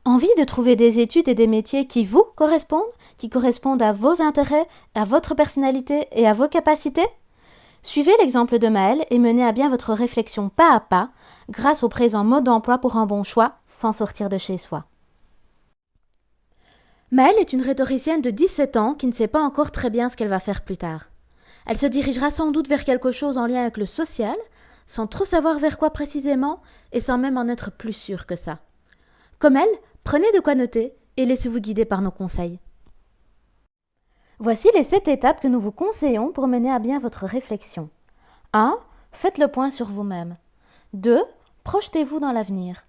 Envie de trouver des études et des métiers qui vous correspondent, qui correspondent à vos intérêts, à votre personnalité et à vos capacités? Suivez l'exemple de Maëlle et menez à bien votre réflexion pas à pas grâce au présent mode d'emploi pour un bon choix sans sortir de chez soi. Maëlle est une rhétoricienne de 17 ans qui ne sait pas encore très bien ce qu'elle va faire plus tard. Elle se dirigera sans doute vers quelque chose en lien avec le social, sans trop savoir vers quoi précisément et sans même en être plus sûre que ça. Comme elle, prenez de quoi noter et laissez-vous guider par nos conseils. Voici les 7 étapes que nous vous conseillons pour mener à bien votre réflexion. 1. Faites le point sur vous-même. 2. Projetez-vous dans l'avenir.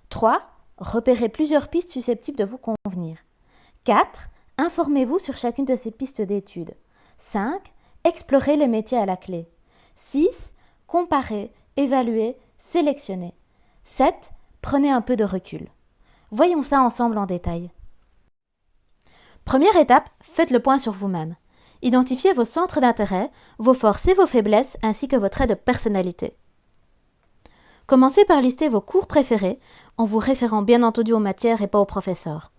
3. Repérez plusieurs pistes susceptibles de vous convenir. 4. Informez-vous sur chacune de ces pistes d'études. 5. Explorez les métiers à la clé. 6. Comparez, évaluez, sélectionnez. 7. Prenez un peu de recul. Voyons ça ensemble en détail. Première étape, faites le point sur vous-même. Identifiez vos centres d'intérêt, vos forces et vos faiblesses, ainsi que vos traits de personnalité. Commencez par lister vos cours préférés, en vous référant bien entendu aux matières et pas aux professeurs.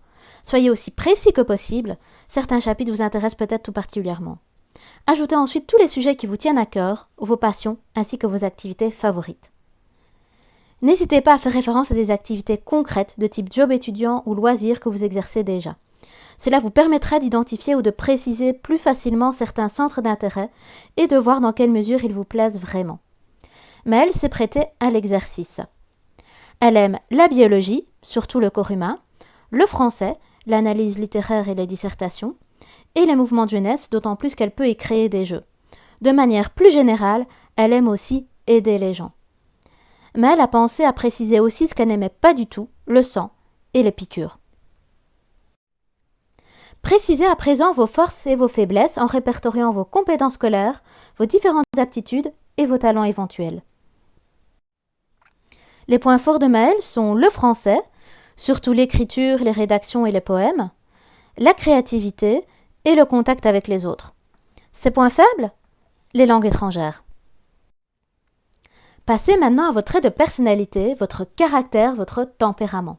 Soyez aussi précis que possible, certains chapitres vous intéressent peut-être tout particulièrement. Ajoutez ensuite tous les sujets qui vous tiennent à cœur, vos passions, ainsi que vos activités favorites. N'hésitez pas à faire référence à des activités concrètes de type job étudiant ou loisirs que vous exercez déjà. Cela vous permettra d'identifier ou de préciser plus facilement certains centres d'intérêt et de voir dans quelle mesure ils vous plaisent vraiment. Mais elle s'est prêtée à l'exercice. Elle aime la biologie, surtout le corps humain, le français, l'analyse littéraire et les dissertations, et les mouvements de jeunesse, d'autant plus qu'elle peut y créer des jeux. De manière plus générale, elle aime aussi aider les gens. Mais elle a pensé à préciser aussi ce qu'elle n'aimait pas du tout, le sang et les piqûres. Précisez à présent vos forces et vos faiblesses en répertoriant vos compétences scolaires, vos différentes aptitudes et vos talents éventuels. Les points forts de Maëlle sont le français, surtout l'écriture, les rédactions et les poèmes, la créativité et le contact avec les autres. Ses points faibles? Les langues étrangères. Passez maintenant à vos traits de personnalité, votre caractère, votre tempérament.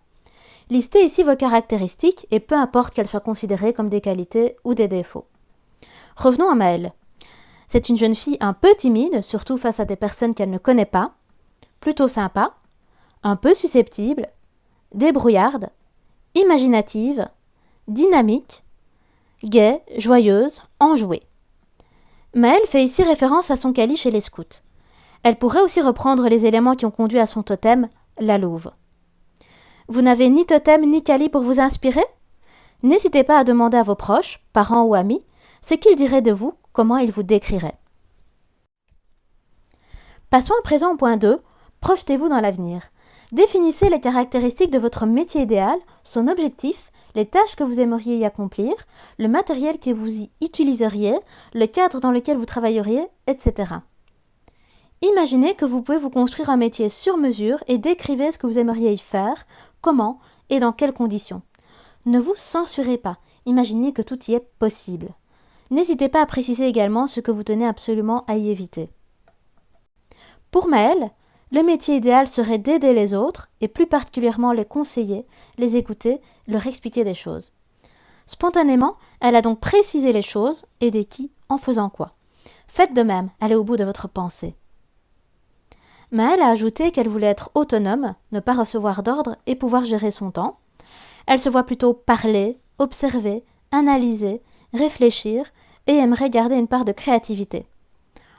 Listez ici vos caractéristiques et peu importe qu'elles soient considérées comme des qualités ou des défauts. Revenons à Maëlle. C'est une jeune fille un peu timide, surtout face à des personnes qu'elle ne connaît pas, plutôt sympa, un peu susceptible, débrouillarde, imaginative, dynamique, gaie, joyeuse, enjouée. Maëlle fait ici référence à son cali chez les scouts. Elle pourrait aussi reprendre les éléments qui ont conduit à son totem, la louve. Vous n'avez ni totem ni cali pour vous inspirer? N'hésitez pas à demander à vos proches, parents ou amis, ce qu'ils diraient de vous, comment ils vous décriraient. Passons à présent au point 2, projetez-vous dans l'avenir. Définissez les caractéristiques de votre métier idéal, son objectif, les tâches que vous aimeriez y accomplir, le matériel que vous y utiliseriez, le cadre dans lequel vous travailleriez, etc. Imaginez que vous pouvez vous construire un métier sur mesure et décrivez ce que vous aimeriez y faire, comment et dans quelles conditions. Ne vous censurez pas, imaginez que tout y est possible. N'hésitez pas à préciser également ce que vous tenez absolument à y éviter. Pour Maëlle, le métier idéal serait d'aider les autres, et plus particulièrement les conseiller, les écouter, leur expliquer des choses. Spontanément, elle a donc précisé les choses, aider qui, en faisant quoi. Faites de même, allez au bout de votre pensée. Maëlle a ajouté qu'elle voulait être autonome, ne pas recevoir d'ordre et pouvoir gérer son temps. Elle se voit plutôt parler, observer, analyser, réfléchir et aimerait garder une part de créativité.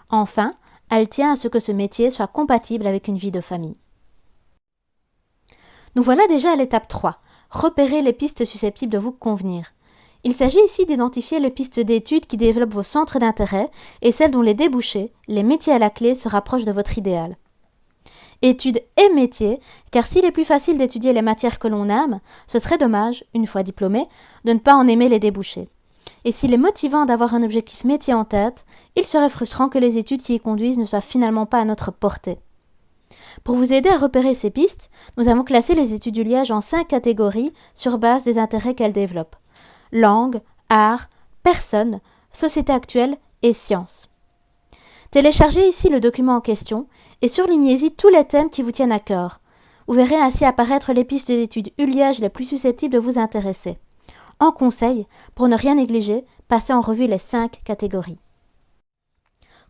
Enfin, elle tient à ce que ce métier soit compatible avec une vie de famille. Nous voilà déjà à l'étape 3, repérer les pistes susceptibles de vous convenir. Il s'agit ici d'identifier les pistes d'études qui développent vos centres d'intérêt et celles dont les débouchés, les métiers à la clé, se rapprochent de votre idéal. Études et métiers, car s'il est plus facile d'étudier les matières que l'on aime, ce serait dommage, une fois diplômé, de ne pas en aimer les débouchés. Et s'il est motivant d'avoir un objectif métier en tête, il serait frustrant que les études qui y conduisent ne soient finalement pas à notre portée. Pour vous aider à repérer ces pistes, nous avons classé les études du Liège en 5 catégories sur base des intérêts qu'elles développent. Langue, art, personnes, société actuelle et sciences. Téléchargez ici le document en question et surlignez-y tous les thèmes qui vous tiennent à cœur. Vous verrez ainsi apparaître les pistes d'études ULiège les plus susceptibles de vous intéresser. En conseil, pour ne rien négliger, passez en revue les 5 catégories.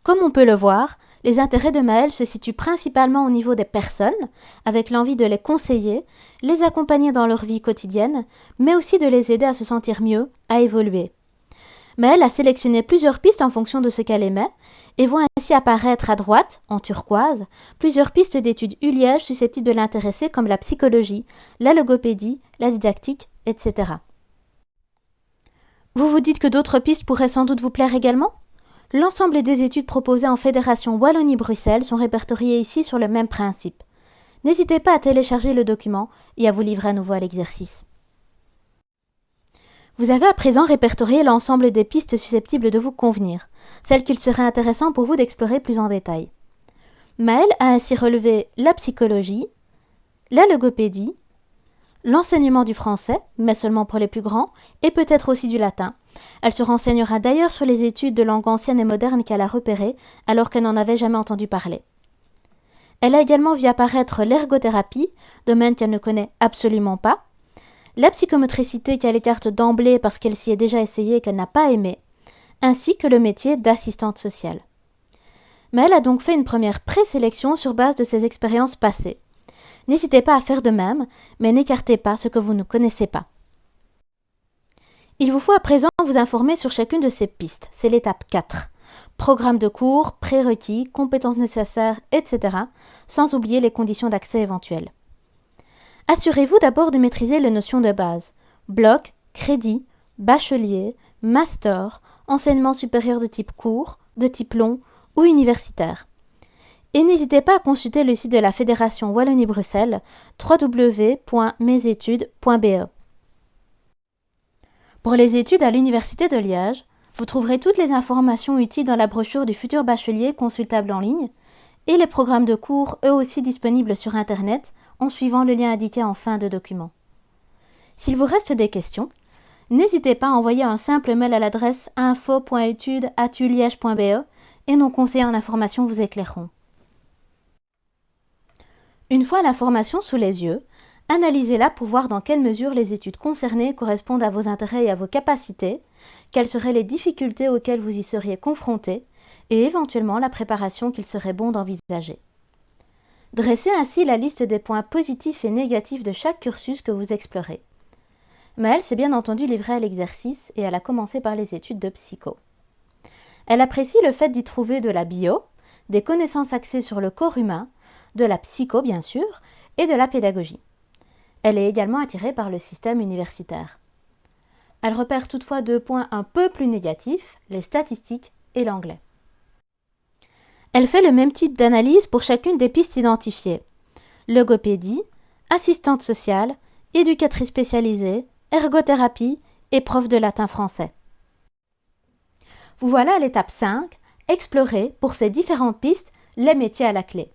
Comme on peut le voir, les intérêts de Maëlle se situent principalement au niveau des personnes, avec l'envie de les conseiller, les accompagner dans leur vie quotidienne, mais aussi de les aider à se sentir mieux, à évoluer. Maëlle a sélectionné plusieurs pistes en fonction de ce qu'elle aimait, et voit ainsi apparaître à droite, en turquoise, plusieurs pistes d'études ULiège susceptibles de l'intéresser comme la psychologie, la logopédie, la didactique, etc. Vous vous dites que d'autres pistes pourraient sans doute vous plaire également ? L'ensemble des études proposées en Fédération Wallonie-Bruxelles sont répertoriées ici sur le même principe. N'hésitez pas à télécharger le document et à vous livrer à nouveau à l'exercice. Vous avez à présent répertorié l'ensemble des pistes susceptibles de vous convenir, celles qu'il serait intéressant pour vous d'explorer plus en détail. Maëlle a ainsi relevé la psychologie, la logopédie, l'enseignement du français, mais seulement pour les plus grands, et peut-être aussi du latin. Elle se renseignera d'ailleurs sur les études de langue ancienne et moderne qu'elle a repérées alors qu'elle n'en avait jamais entendu parler. Elle a également vu apparaître l'ergothérapie, domaine qu'elle ne connaît absolument pas, la psychomotricité qu'elle écarte d'emblée parce qu'elle s'y est déjà essayée et qu'elle n'a pas aimé, ainsi que le métier d'assistante sociale. Mais elle a donc fait une première présélection sur base de ses expériences passées. N'hésitez pas à faire de même, mais n'écartez pas ce que vous ne connaissez pas. Il vous faut à présent vous informer sur chacune de ces pistes, c'est l'étape 4. Programme de cours, prérequis, compétences nécessaires, etc., sans oublier les conditions d'accès éventuelles. Assurez-vous d'abord de maîtriser les notions de base, bloc, crédit, bachelier, master, enseignement supérieur de type court, de type long ou universitaire. Et n'hésitez pas à consulter le site de la Fédération Wallonie-Bruxelles, www.mesetudes.be. Pour les études à l'Université de Liège, vous trouverez toutes les informations utiles dans la brochure du futur bachelier consultable en ligne et les programmes de cours eux aussi disponibles sur Internet en suivant le lien indiqué en fin de document. S'il vous reste des questions, n'hésitez pas à envoyer un simple mail à l'adresse info.etudes@uliege.be et nos conseillers en information vous éclaireront. Une fois l'information sous les yeux, analysez-la pour voir dans quelle mesure les études concernées correspondent à vos intérêts et à vos capacités, quelles seraient les difficultés auxquelles vous y seriez confrontés et éventuellement la préparation qu'il serait bon d'envisager. Dressez ainsi la liste des points positifs et négatifs de chaque cursus que vous explorez. Maëlle s'est bien entendu livrée à l'exercice et elle a commencé par les études de psycho. Elle apprécie le fait d'y trouver de la bio, des connaissances axées sur le corps humain, de la psycho bien sûr, et de la pédagogie. Elle est également attirée par le système universitaire. Elle repère toutefois 2 points un peu plus négatifs, les statistiques et l'anglais. Elle fait le même type d'analyse pour chacune des pistes identifiées. Logopédie, assistante sociale, éducatrice spécialisée, ergothérapie et prof de latin français. Vous voilà à l'étape 5, explorer pour ces différentes pistes les métiers à la clé.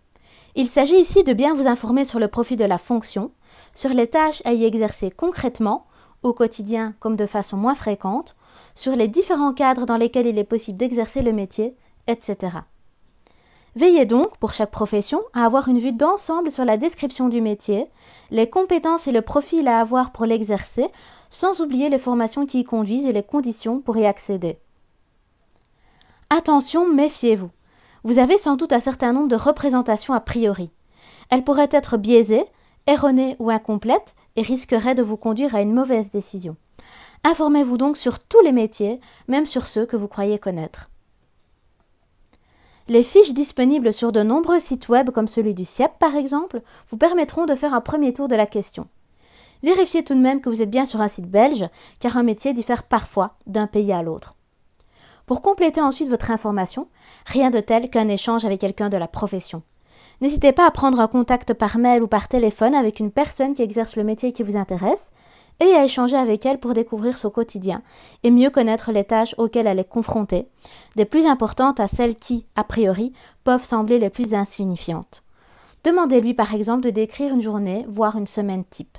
Il s'agit ici de bien vous informer sur le profil de la fonction, sur les tâches à y exercer concrètement, au quotidien comme de façon moins fréquente, sur les différents cadres dans lesquels il est possible d'exercer le métier, etc. Veillez donc, pour chaque profession, à avoir une vue d'ensemble sur la description du métier, les compétences et le profil à avoir pour l'exercer, sans oublier les formations qui y conduisent et les conditions pour y accéder. Attention, méfiez-vous. Vous avez sans doute un certain nombre de représentations a priori. Elles pourraient être biaisées, erronées ou incomplètes et risqueraient de vous conduire à une mauvaise décision. Informez-vous donc sur tous les métiers, même sur ceux que vous croyez connaître. Les fiches disponibles sur de nombreux sites web comme celui du CIEP par exemple vous permettront de faire un premier tour de la question. Vérifiez tout de même que vous êtes bien sur un site belge car un métier diffère parfois d'un pays à l'autre. Pour compléter ensuite votre information, rien de tel qu'un échange avec quelqu'un de la profession. N'hésitez pas à prendre un contact par mail ou par téléphone avec une personne qui exerce le métier qui vous intéresse et à échanger avec elle pour découvrir son quotidien et mieux connaître les tâches auxquelles elle est confrontée, des plus importantes à celles qui, a priori, peuvent sembler les plus insignifiantes. Demandez-lui par exemple de décrire une journée, voire une semaine type.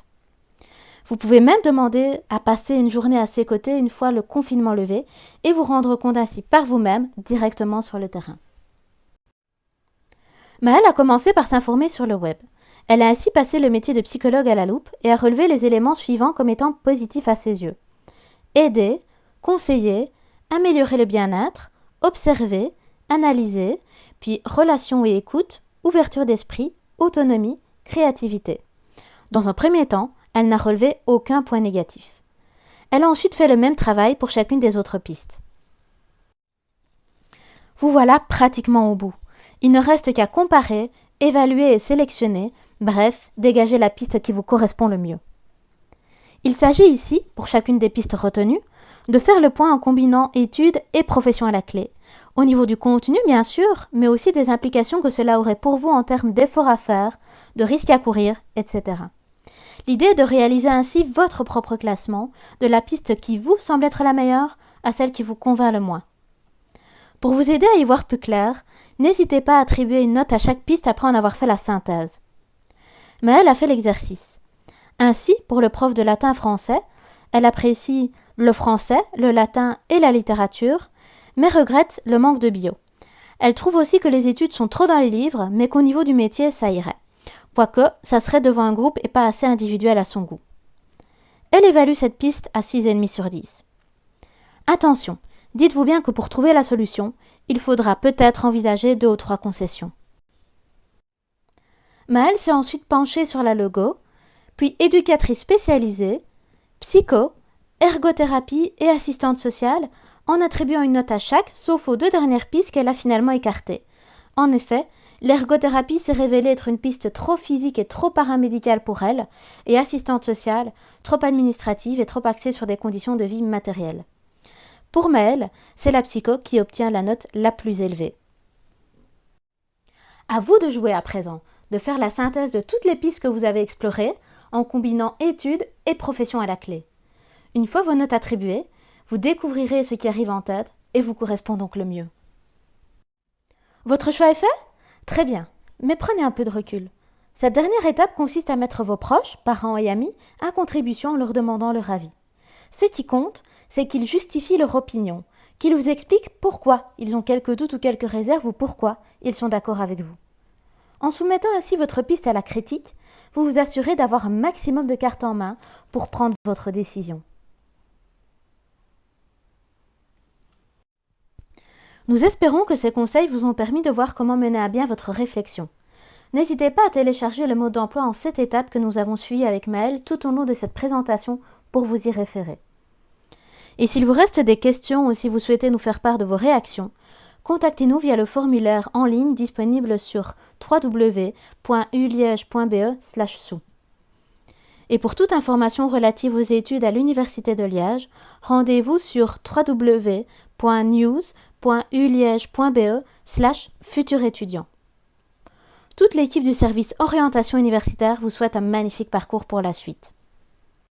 Vous pouvez même demander à passer une journée à ses côtés une fois le confinement levé et vous rendre compte ainsi par vous-même directement sur le terrain. Maëlle a commencé par s'informer sur le web. Elle a ainsi passé le métier de psychologue à la loupe et a relevé les éléments suivants comme étant positifs à ses yeux. Aider, conseiller, améliorer le bien-être, observer, analyser, puis relation et écoute, ouverture d'esprit, autonomie, créativité. Dans un premier temps, elle n'a relevé aucun point négatif. Elle a ensuite fait le même travail pour chacune des autres pistes. Vous voilà pratiquement au bout. Il ne reste qu'à comparer, évaluer et sélectionner, bref, dégager la piste qui vous correspond le mieux. Il s'agit ici, pour chacune des pistes retenues, de faire le point en combinant études et profession à la clé, au niveau du contenu bien sûr, mais aussi des implications que cela aurait pour vous en termes d'efforts à faire, de risques à courir, etc. L'idée est de réaliser ainsi votre propre classement, de la piste qui vous semble être la meilleure à celle qui vous convainc le moins. Pour vous aider à y voir plus clair, n'hésitez pas à attribuer une note à chaque piste après en avoir fait la synthèse. Maëlle a fait l'exercice. Ainsi, pour le prof de latin-français, elle apprécie le français, le latin et la littérature, mais regrette le manque de bio. Elle trouve aussi que les études sont trop dans les livres, mais qu'au niveau du métier, ça irait. Quoique, ça serait devant un groupe et pas assez individuel à son goût. Elle évalue cette piste à 6,5 sur 10. Attention, dites-vous bien que pour trouver la solution, il faudra peut-être envisager 2 ou 3 concessions. Maëlle s'est ensuite penchée sur la logo, puis éducatrice spécialisée, psycho, ergothérapie et assistante sociale, en attribuant une note à chaque, sauf aux 2 dernières pistes qu'elle a finalement écartées. En effet, l'ergothérapie s'est révélée être une piste trop physique et trop paramédicale pour elle, et assistante sociale, trop administrative et trop axée sur des conditions de vie matérielles. Pour Maëlle, c'est la psycho qui obtient la note la plus élevée. À vous de jouer à présent, de faire la synthèse de toutes les pistes que vous avez explorées, en combinant études et profession à la clé. Une fois vos notes attribuées, vous découvrirez ce qui arrive en tête et vous correspond donc le mieux. Votre choix est fait ? Très bien, mais prenez un peu de recul. Cette dernière étape consiste à mettre vos proches, parents et amis, à contribution en leur demandant leur avis. Ce qui compte, c'est qu'ils justifient leur opinion, qu'ils vous expliquent pourquoi ils ont quelques doutes ou quelques réserves ou pourquoi ils sont d'accord avec vous. En soumettant ainsi votre piste à la critique, vous vous assurez d'avoir un maximum de cartes en main pour prendre votre décision. Nous espérons que ces conseils vous ont permis de voir comment mener à bien votre réflexion. N'hésitez pas à télécharger le mode d'emploi en 7 étapes que nous avons suivi avec Maëlle tout au long de cette présentation pour vous y référer. Et s'il vous reste des questions ou si vous souhaitez nous faire part de vos réactions, contactez-nous via le formulaire en ligne disponible sur www.uliege.be/sous. Et pour toute information relative aux études à l'Université de Liège, rendez-vous sur www.news.uliege.be/futur-étudiant. Toute l'équipe du service orientation universitaire vous souhaite un magnifique parcours pour la suite.